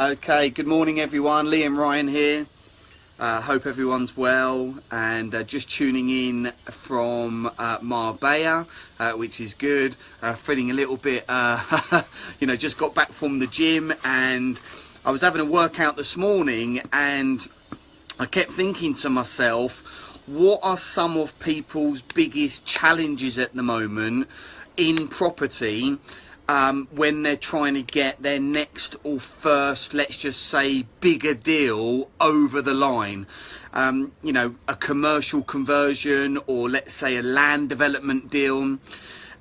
Okay, good morning everyone. Liam Ryan here. Hope everyone's well, and just tuning in from Marbella, which is good. Feeling a little bit, just got back from the gym, and I was having a workout this morning, and I kept thinking to myself, what are some of people's biggest challenges at the moment in property when they're trying to get their next or first, let's just say, bigger deal over the line? A commercial conversion, or let's say a land development deal.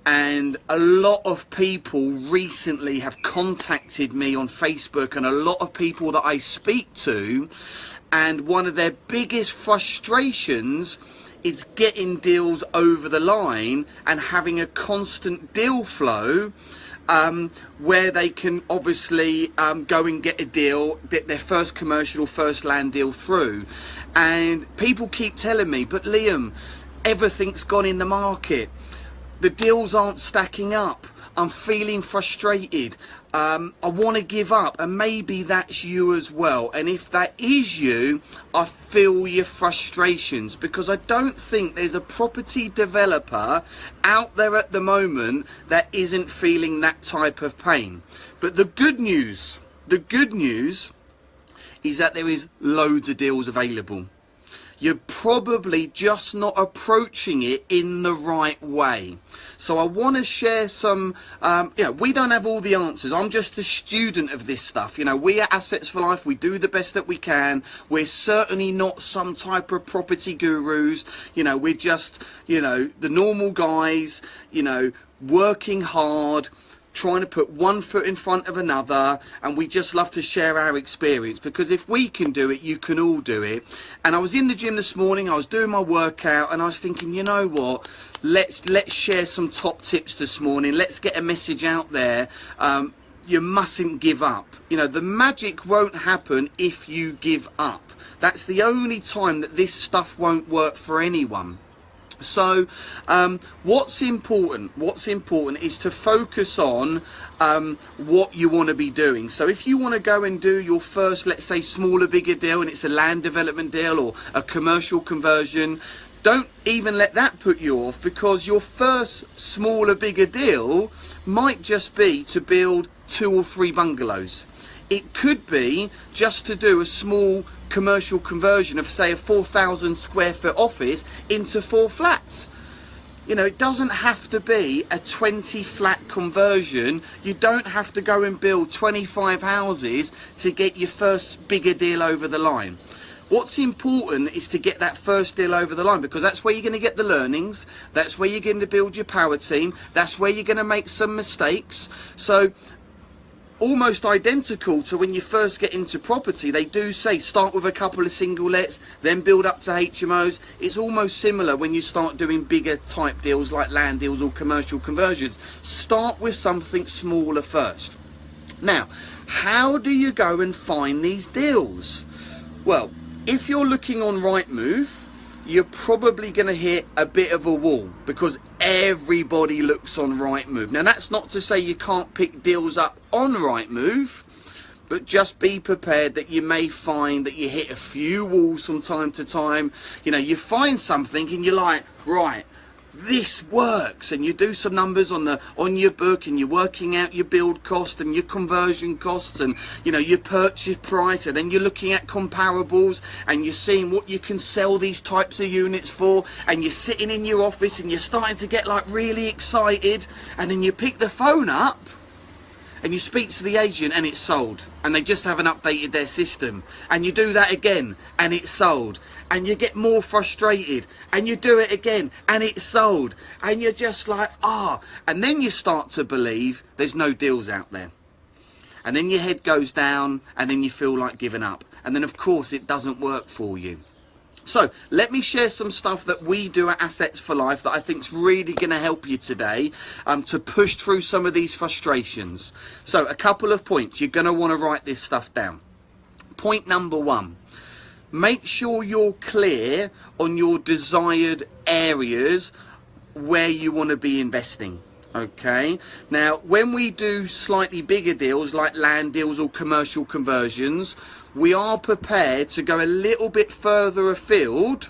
And a lot of people recently have contacted me on Facebook, and a lot of people that I speak to, and one of their biggest frustrations is getting deals over the line and having a constant deal flow, where they can obviously go and get a deal, get their first commercial, first land deal through. And people keep telling me, but Liam, everything's gone in the market, the deals aren't stacking up, I'm feeling frustrated, I want to give up. And maybe that's you as well, and if that is you, I feel your frustrations, because I don't think there's a property developer out there at the moment that isn't feeling that type of pain. But the good news is that there is loads of deals available. You're probably just not approaching it in the right way. So I want to share some, we don't have all the answers. I'm just a student of this stuff. We at Assets for Life, we do the best that we can. We're certainly not some type of property gurus. We're just, the normal guys, working hard, trying to put one foot in front of another, and we just love to share our experience, because if we can do it, you can all do it. And I was in the gym this morning, I was doing my workout, and I was thinking, you know what, let's share some top tips this morning. Let's get a message out there. You mustn't give up. The magic won't happen if you give up. That's the only time that this stuff won't work for anyone. So what's important is to focus on what you want to be doing. So if you want to go and do your first, let's say, smaller bigger deal, and it's a land development deal or a commercial conversion, don't even let that put you off, because your first smaller bigger deal might just be to build 2 or 3 bungalows. It could be just to do a small commercial conversion of, say, a 4,000 square foot office into 4 flats. It doesn't have to be a 20 flat conversion. You don't have to go and build 25 houses to get your first bigger deal over the line. What's important is to get that first deal over the line, because that's where you're going to get the learnings, that's where you're going to build your power team, that's where you're going to make some mistakes. So almost identical to when you first get into property, they do say start with a couple of single lets, then build up to HMOs. It's almost similar when you start doing bigger type deals like land deals or commercial conversions. Start with something smaller first. Now, how do you go and find these deals? Well, if you're looking on Rightmove, you're probably going to hit a bit of a wall, because everybody looks on Rightmove. Now, that's not to say you can't pick deals up on Rightmove, but just be prepared that you may find that you hit a few walls from time to time. You find something and you're like, right, this works, and you do some numbers on your book, and you're working out your build cost and your conversion costs, and your purchase price, and then you're looking at comparables, and you're seeing what you can sell these types of units for, and you're sitting in your office and you're starting to get like really excited, and then you pick the phone up and you speak to the agent and it's sold, and they just haven't updated their system, and you do that again and it's sold, and you get more frustrated and you do it again and it's sold, and you're just like, and then you start to believe there's no deals out there, and then your head goes down, and then you feel like giving up, and then of course it doesn't work for you. So let me share some stuff that we do at Assets for Life that I think is really going to help you today to push through some of these frustrations. So a couple of points. You're going to want to write this stuff down. Point number 1, make sure you're clear on your desired areas where you want to be investing. Okay, now when we do slightly bigger deals like land deals or commercial conversions, we are prepared to go a little bit further afield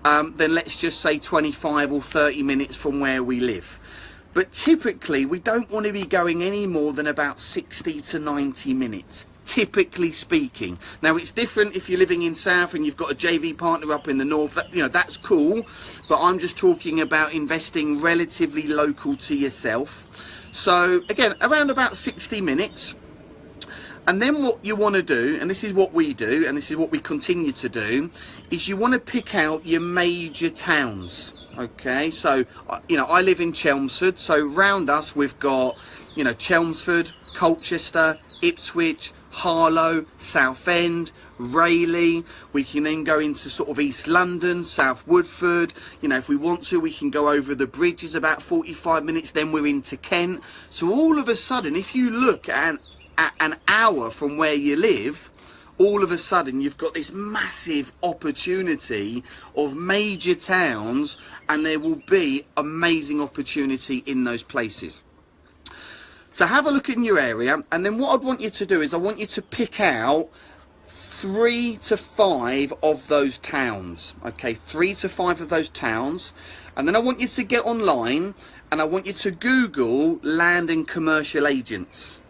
than, let's just say, 25 or 30 minutes from where we live. But typically we don't want to be going any more than about 60 to 90 minutes, typically speaking. Now it's different if you're living in South and you've got a JV partner up in the North, that, you know, that's cool, but I'm just talking about investing relatively local to yourself. So again, around about 60 minutes. And then what you want to do, and this is what we do, and this is what we continue to do, is you want to pick out your major towns. Okay, so, you know, I live in Chelmsford, so round us we've got, you know, Chelmsford, Colchester, Ipswich, Harlow, Southend, Rayleigh. We can then go into sort of East London, South Woodford. You know, if we want to, we can go over the bridges about 45 minutes, then we're into Kent. So all of a sudden, if you look at an hour from where you live, all of a sudden you've got this massive opportunity of major towns, and there will be amazing opportunity in those places. So have a look in your area, and then what I'd want you to do is I want you to pick out 3 to 5 of those towns. Okay, 3 to 5 of those towns, and then I want you to get online and I want you to Google land and commercial agents,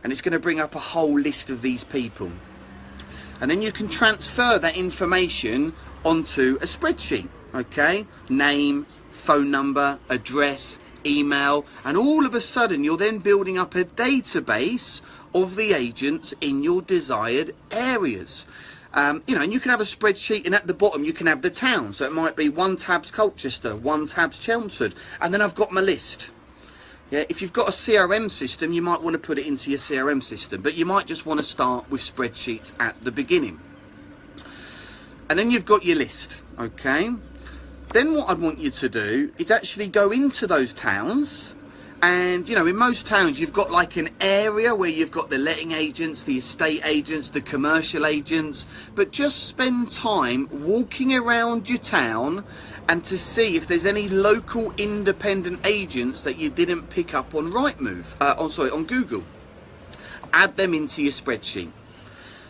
and it's going to bring up a whole list of these people. And then you can transfer that information onto a spreadsheet. Okay, name, phone number, address, email, and all of a sudden you're then building up a database of the agents in your desired areas. You know, and you can have a spreadsheet, and at the bottom you can have the town. So it might be 1 tabs Colchester, 1 tabs Chelmsford, and then I've got my list. Yeah, if you've got a CRM system, you might want to put it into your CRM system, but you might just want to start with spreadsheets at the beginning. And then you've got your list, okay? Then what I'd want you to do is actually go into those towns, and, you know, in most towns you've got like an area where you've got the letting agents, the estate agents, the commercial agents, but just spend time walking around your town and to see if there's any local independent agents that you didn't pick up on on Google. Add them into your spreadsheet.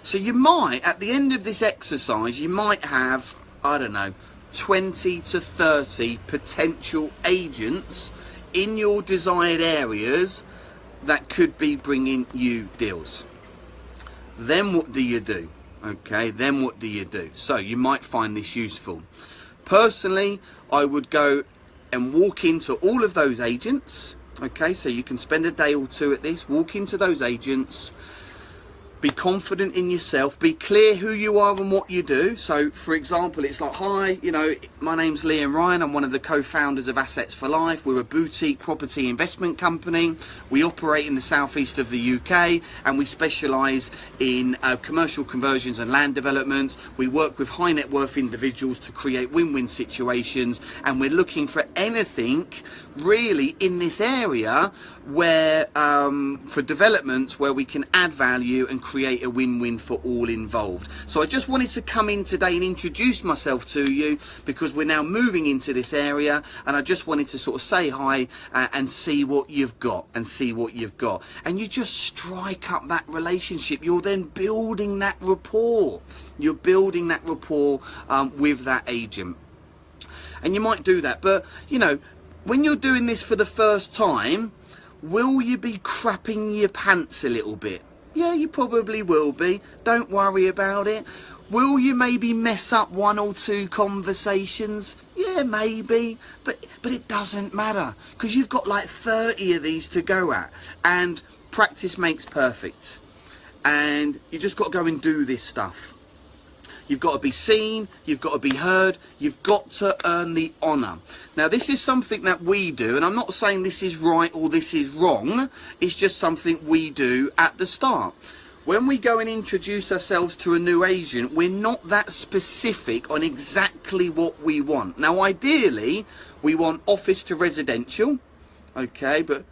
So you might, at the end of this exercise, you might have, I don't know, 20 to 30 potential agents in your desired areas that could be bringing you deals. Then what do you do? Okay, then what do you do? So you might find this useful. Personally, I would go and walk into all of those agents. Okay, so you can spend a day or two at this, walk into those agents, be confident in yourself, be clear who you are and what you do. So for example, it's like, hi, you know, my name's Liam Ryan, I'm one of the co-founders of Assets for Life. We're a boutique property investment company. We operate in the southeast of the UK, and we specialise in commercial conversions and land developments. We work with high net worth individuals to create win-win situations, and we're looking for anything really in this area where for developments where we can add value and create a win-win for all involved. So I just wanted to come in today and introduce myself to you, because we're now moving into this area, and I just wanted to sort of say hi and see what you've got, and you just strike up that relationship. You're then building that rapport. You're building that rapport with that agent, and you might do that. But you know, when you're doing this for the first time, will you be crapping your pants a little bit? Yeah, you probably will be. Don't worry about it. Will you maybe mess up 1 or 2 conversations? Yeah, maybe. But it doesn't matter, because you've got like 30 of these to go at. And practice makes perfect. And you just got to go and do this stuff. You've got to be seen, you've got to be heard, you've got to earn the honour. Now this is something that we do, and I'm not saying this is right or this is wrong, it's just something we do at the start. When we go and introduce ourselves to a new agent, we're not that specific on exactly what we want. Now ideally, we want office to residential, okay, but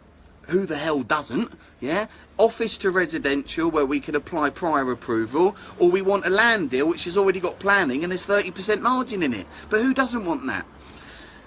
who the hell doesn't, yeah? Office to residential where we can apply prior approval, or we want a land deal which has already got planning and there's 30% margin in it. But who doesn't want that?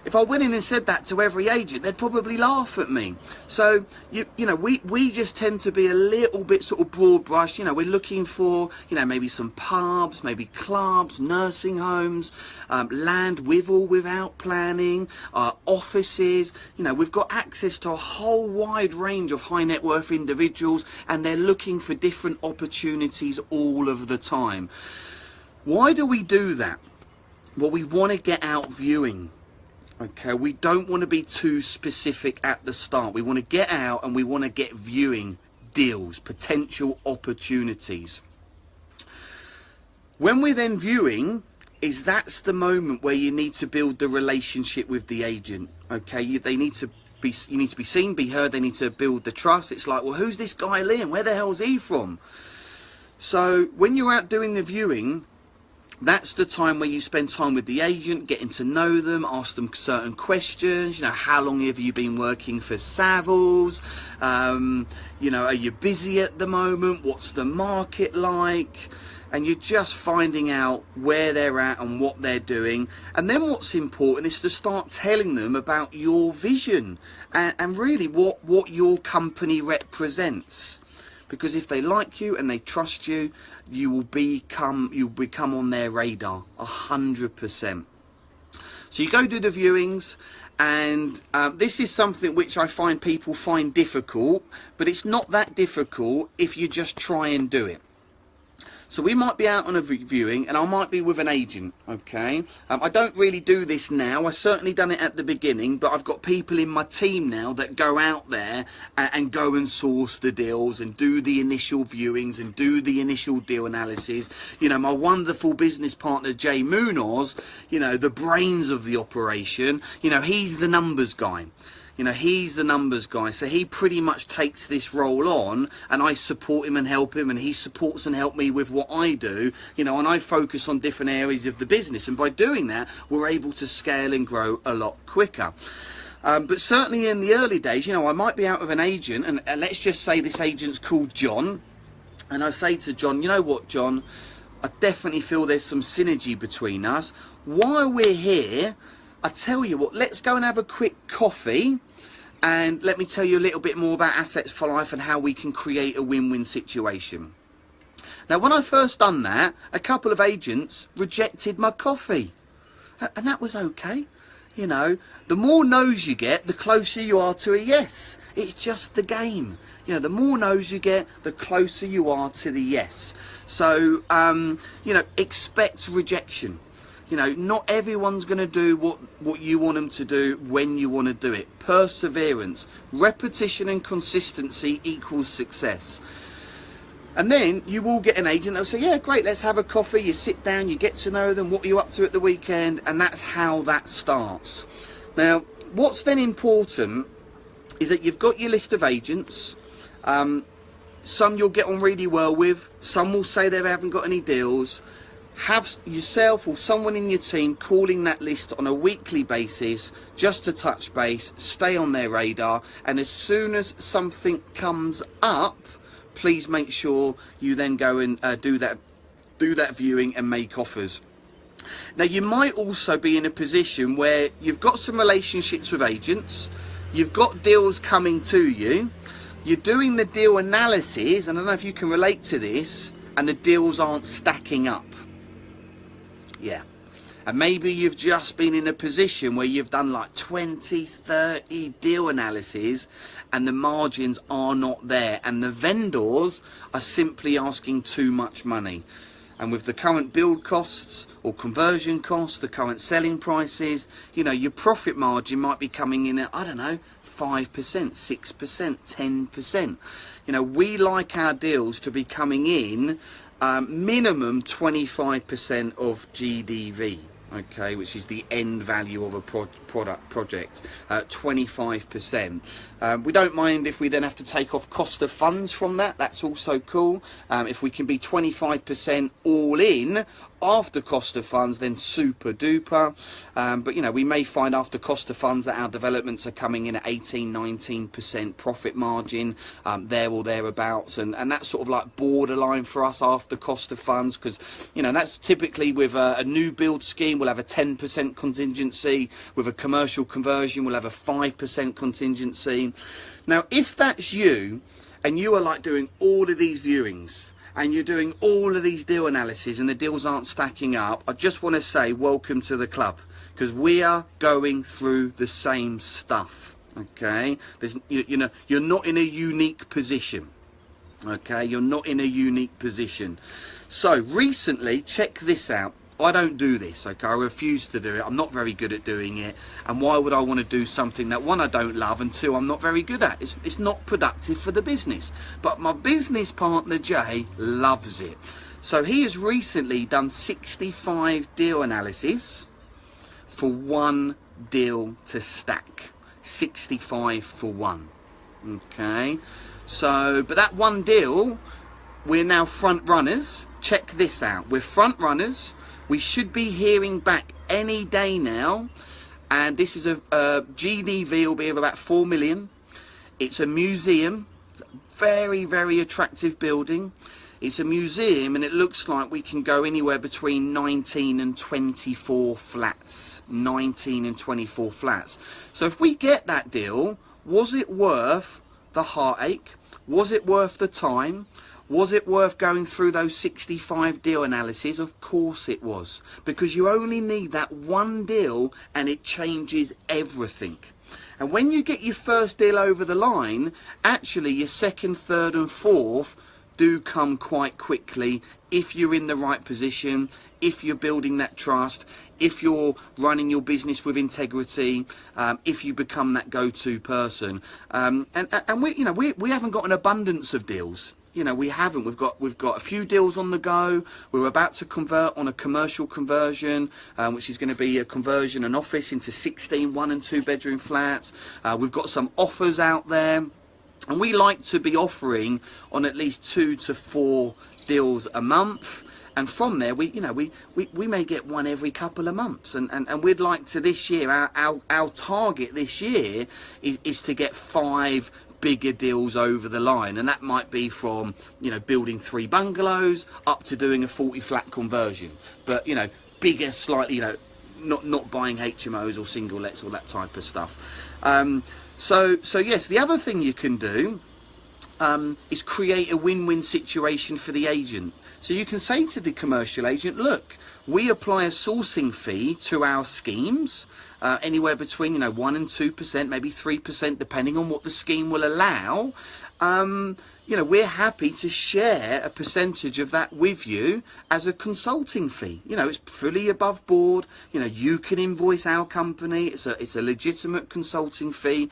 If I went in and said that to every agent, they'd probably laugh at me. So, you know, we just tend to be a little bit sort of broad brush. You know, we're looking for, you know, maybe some pubs, maybe clubs, nursing homes, land with or without planning, offices. You know, we've got access to a whole wide range of high net worth individuals, and they're looking for different opportunities all of the time. Why do we do that? Well, we want to get out viewing. Okay, we don't want to be too specific at the start. We want to get out and we want to get viewing deals, potential opportunities. When we're then viewing, that's the moment where you need to build the relationship with the agent. Okay, you need to be seen, be heard. They need to build the trust. It's like, well, who's this guy Liam? Where the hell's he from? So when you're out doing the viewing, that's the time where you spend time with the agent, getting to know them, ask them certain questions. You know, how long have you been working for Savills? You know, are you busy at the moment? What's the market like? And you're just finding out where they're at and what they're doing. And then what's important is to start telling them about your vision and really what your company represents. Because if they like you and they trust you, you'll become on their radar 100%. So you go do the viewings, and this is something which I find people find difficult, but it's not that difficult if you just try and do it. So we might be out on a viewing, and I might be with an agent, okay? I don't really do this now. I certainly done it at the beginning, but I've got people in my team now that go out there and go and source the deals and do the initial viewings and do the initial deal analysis. You know, my wonderful business partner, Jay Munoz, you know, the brains of the operation, you know, he's the numbers guy. You know, he's the numbers guy, so he pretty much takes this role on, and I support him and help him, and he supports and helps me with what I do, you know, and I focus on different areas of the business, and by doing that, we're able to scale and grow a lot quicker. But certainly in the early days, you know, I might be out with an agent, and let's just say this agent's called John, and I say to John, you know what, John, I definitely feel there's some synergy between us. While we're here, I tell you what, let's go and have a quick coffee, and let me tell you a little bit more about Assets for Life and how we can create a win-win situation. Now, when I first done that, a couple of agents rejected my coffee, and that was okay. You know, the more no's you get, the closer you are to a yes. It's just the game. You know, the more no's you get, the closer you are to the yes. So, you know, expect rejection. You know, not everyone's going to do what you want them to do when you want to do it. Perseverance, repetition and consistency equals success. And then you will get an agent that'll say, yeah, great, let's have a coffee. You sit down, you get to know them, what are you up to at the weekend? And that's how that starts. Now, what's then important is that you've got your list of agents. Some you'll get on really well with. Some will say they haven't got any deals. Have yourself or someone in your team calling that list on a weekly basis just to touch base, stay on their radar, and as soon as something comes up, please make sure you then go and do that viewing and make offers. Now, you might also be in a position where you've got some relationships with agents, you've got deals coming to you, you're doing the deal analysis, and I don't know if you can relate to this, and the deals aren't stacking up. Yeah, and maybe you've just been in a position where you've done like 20, 30 deal analyses and the margins are not there, and the vendors are simply asking too much money. And with the current build costs or conversion costs, the current selling prices, you know, your profit margin might be coming in at, I don't know, 5%, 6%, 10%. You know, we like our deals to be coming in minimum 25% of GDV, okay, which is the end value of a project, 25%. We don't mind if we then have to take off cost of funds from that. That's also cool. If we can be 25% all in After cost of funds, then super duper. But you know, we may find after cost of funds that our developments are coming in at 18-19% profit margin, there or thereabouts, and that's sort of like borderline for us after cost of funds, because you know, that's typically with a new build scheme we'll have a 10% contingency, with a commercial conversion we'll have a 5% contingency. Now if that's you and you are like doing all of these viewings and you're doing all of these deal analyses and the deals aren't stacking up, I just want to say welcome to the club, because we are going through the same stuff. Okay, you know, you're not in a unique position. Okay, you're not in a unique position. So recently, check this out. I don't do this, okay? I refuse to do it. I'm not very good at doing it. And why would I want to do something that, one, I don't love, and two, I'm not very good at? It's not productive for the business. But my business partner, Jay, loves it. So he has recently done 65 deal analyses for one deal to stack. 65 for one, okay? So, but that one deal, we're now front runners. Check this out. We're front runners. We should be hearing back any day now, and this is a GDV will be of about 4 million. It's a museum, very, very attractive building. It's a museum, and it looks like we can go anywhere between 19 and 24 flats. 19 and 24 flats. So if we get that deal, was it worth the heartache? Was it worth the time? Was it worth going through those 65 deal analyses? Of course it was, because you only need that one deal and it changes everything. And when you get your first deal over the line, actually your second, third and fourth do come quite quickly if you're in the right position, if you're building that trust, if you're running your business with integrity, if you become that go-to person. And we, you know, we haven't got an abundance of deals. You know, we haven't. We've got a few deals on the go. We're about to convert on a commercial conversion, which is going to be a conversion, an office into 16 1- and 2-bedroom flats. We've got some offers out there, and we like to be offering on at least 2 to 4 deals a month. And from there, we may get one every couple of months, and we'd like to this year. Our target this year is to get 5 bigger deals over the line, and that might be from, you know, building 3 bungalows up to doing a 40 flat conversion, but you know, bigger slightly, you know, not buying HMOs or single lets or that type of stuff. So yes, the other thing you can do is create a win-win situation for the agent. So you can say to the commercial agent, look, we apply a sourcing fee to our schemes, anywhere between, you know, 1% and 2%, maybe 3%, depending on what the scheme will allow. You know, we're happy to share a percentage of that with you as a consulting fee. You know, it's fully above board. You know, you can invoice our company. It's a legitimate consulting fee.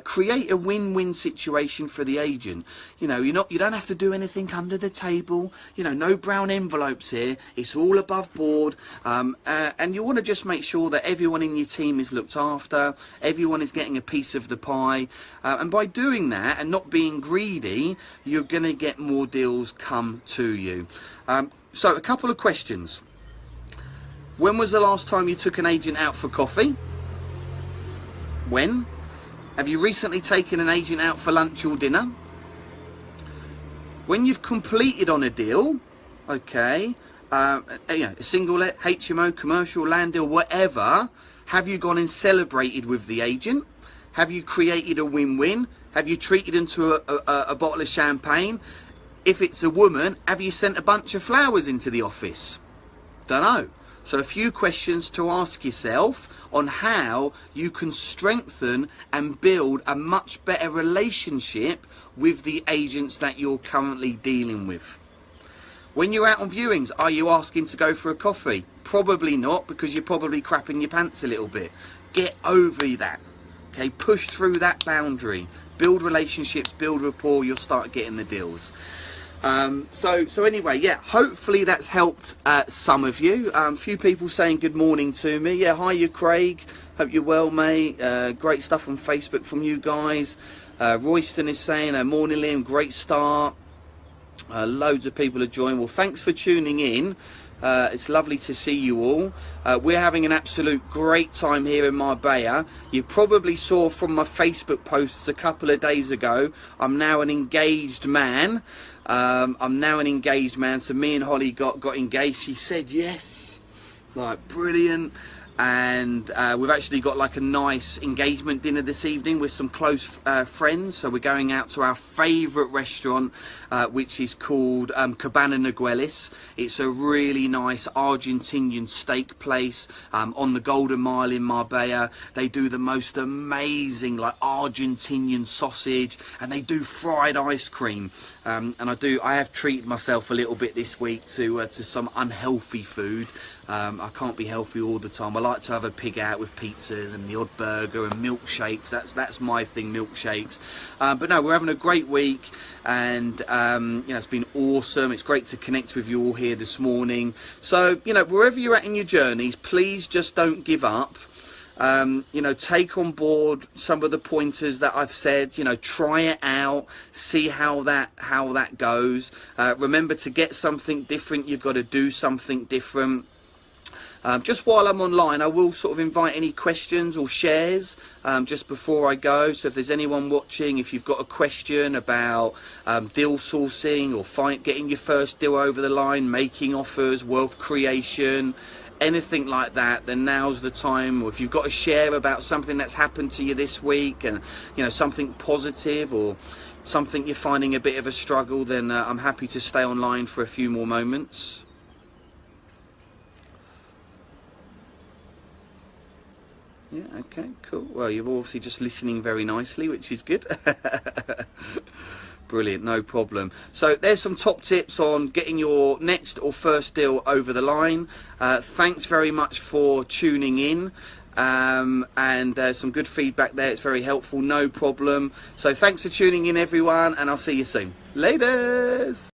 Create a win-win situation for the agent. You know, you don't have to do anything under the table. You know, no brown envelopes here. It's all above board. And you want to just make sure that everyone in your team is looked after. Everyone is getting a piece of the pie. And by doing that and not being greedy, you're going to get more deals come to you. So a couple of questions. When was the last time you took an agent out for coffee? When? Have you recently taken an agent out for lunch or dinner? When you've completed on a deal, okay, you know, a single let, HMO, commercial, land deal, whatever, have you gone and celebrated with the agent? Have you created a win-win? Have you treated them to a bottle of champagne? If it's a woman, have you sent a bunch of flowers into the office? Don't know. So a few questions to ask yourself on how you can strengthen and build a much better relationship with the agents that you're currently dealing with. When you're out on viewings, are you asking to go for a coffee? Probably not, because you're probably crapping your pants a little bit. Get over that. Okay, push through that boundary. Build relationships, build rapport, you'll start getting the deals. So anyway, yeah, hopefully that's helped some of you. A few people saying good morning to me. Yeah, hi, you Craig. Hope you're well, mate. Great stuff on Facebook from you guys. Royston is saying, morning, Liam, great start. Loads of people are joining. Well, thanks for tuning in. It's lovely to see you all. We're having an absolute great time here in Marbella. You probably saw from my Facebook posts a couple of days ago, I'm now an engaged man. I'm now an engaged man. So me and Holly got engaged. She said yes. Like, brilliant. And we've actually got like a nice engagement dinner this evening with some close friends. So we're going out to our favourite restaurant, which is called Cabana Niguelis. It's a really nice Argentinian steak place on the Golden Mile in Marbella. They do the most amazing like Argentinian sausage, and they do fried ice cream. And I have treated myself a little bit this week to some unhealthy food. I can't be healthy all the time. I like to have a pig out with pizzas and the odd burger and milkshakes. That's my thing, milkshakes. But no, we're having a great week, and you know, it's been awesome. It's great to connect with you all here this morning. So, you know, wherever you're at in your journeys, please just don't give up. You know, take on board some of the pointers that I've said. You know, try it out, see how that goes. Remember, to get something different, you've got to do something different. Just while I'm online, I will sort of invite any questions or shares just before I go. So if there's anyone watching, if you've got a question about deal sourcing or getting your first deal over the line, making offers, wealth creation, anything like that, then now's the time. Or if you've got a share about something that's happened to you this week, and you know, something positive or something you're finding a bit of a struggle, then I'm happy to stay online for a few more moments. Yeah, okay, cool. Well, you're obviously just listening very nicely, which is good. Brilliant, no problem. So there's some top tips on getting your next or first deal over the line. Thanks very much for tuning in. And there's some good feedback there. It's very helpful, no problem. So thanks for tuning in, everyone, and I'll see you soon. Laters!